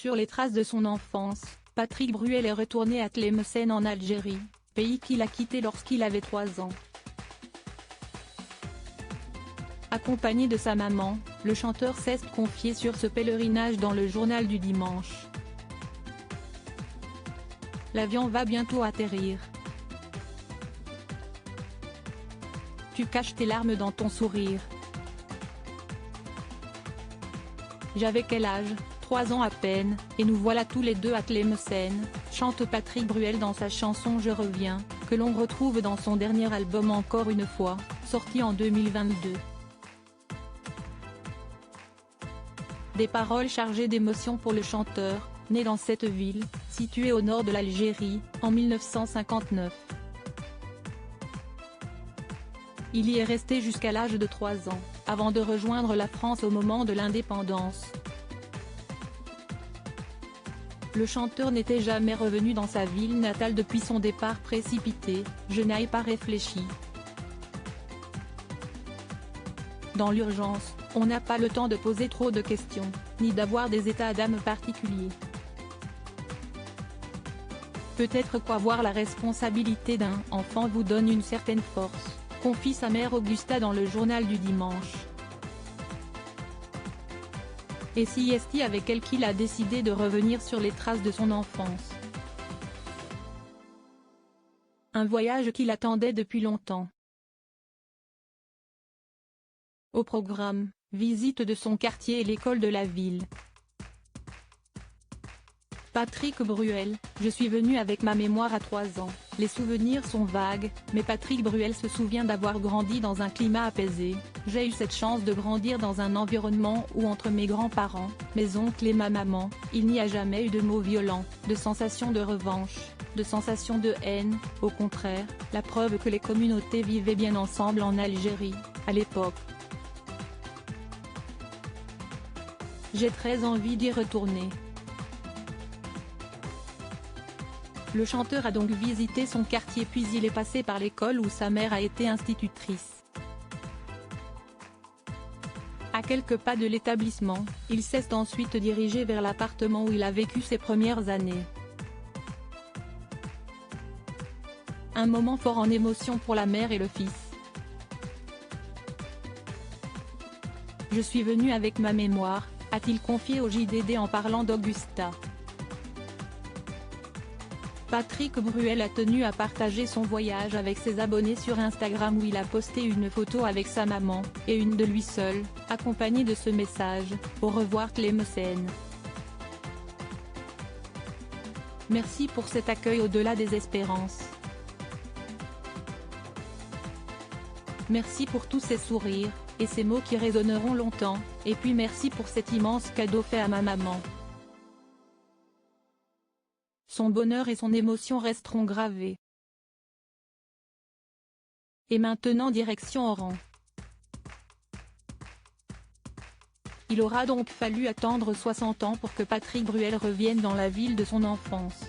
Sur les traces de son enfance, Patrick Bruel est retourné à Tlemcen en Algérie, pays qu'il a quitté lorsqu'il avait 3 ans. Accompagné de sa maman, le chanteur s'est confié sur ce pèlerinage dans le journal du dimanche. L'avion va bientôt atterrir. Tu caches tes larmes dans ton sourire. J'avais quel âge, 3 ans à peine, et nous voilà tous les deux à Tlemcen, chante Patrick Bruel dans sa chanson Je reviens, que l'on retrouve dans son dernier album Encore une fois, sorti en 2022. Des paroles chargées d'émotion pour le chanteur, né dans cette ville, située au nord de l'Algérie, en 1959. Il y est resté jusqu'à l'âge de 3 ans, avant de rejoindre la France au moment de l'indépendance. Le chanteur n'était jamais revenu dans sa ville natale depuis son départ précipité, je n'ai pas réfléchi. Dans l'urgence, on n'a pas le temps de poser trop de questions, ni d'avoir des états d'âme particuliers. Peut-être qu'avoir la responsabilité d'un enfant vous donne une certaine force, confie sa mère Augusta dans le journal du dimanche. Et si est avec elle qu'il a décidé de revenir sur les traces de son enfance. Un voyage qu'il attendait depuis longtemps. Au programme, visite de son quartier et l'école de la ville. Patrick Bruel, je suis venu avec ma mémoire à 3 ans, les souvenirs sont vagues, mais Patrick Bruel se souvient d'avoir grandi dans un climat apaisé, j'ai eu cette chance de grandir dans un environnement où entre mes grands-parents, mes oncles et ma maman, il n'y a jamais eu de mots violents, de sensation de revanche, de sensation de haine, au contraire, la preuve que les communautés vivaient bien ensemble en Algérie, à l'époque. J'ai très envie d'y retourner. Le chanteur a donc visité son quartier puis il est passé par l'école où sa mère a été institutrice. À quelques pas de l'établissement, il s'est ensuite dirigé vers l'appartement où il a vécu ses premières années. Un moment fort en émotion pour la mère et le fils. Je suis venu avec ma mémoire, a-t-il confié au JDD en parlant d'Augusta. Patrick Bruel a tenu à partager son voyage avec ses abonnés sur Instagram où il a posté une photo avec sa maman, et une de lui seul, accompagnée de ce message, au revoir Tlemcen. Merci pour cet accueil au-delà des espérances. Merci pour tous ces sourires, et ces mots qui résonneront longtemps, et puis merci pour cet immense cadeau fait à ma maman. Son bonheur et son émotion resteront gravés. Et maintenant direction Oran. Il aura donc fallu attendre 60 ans pour que Patrick Bruel revienne dans la ville de son enfance.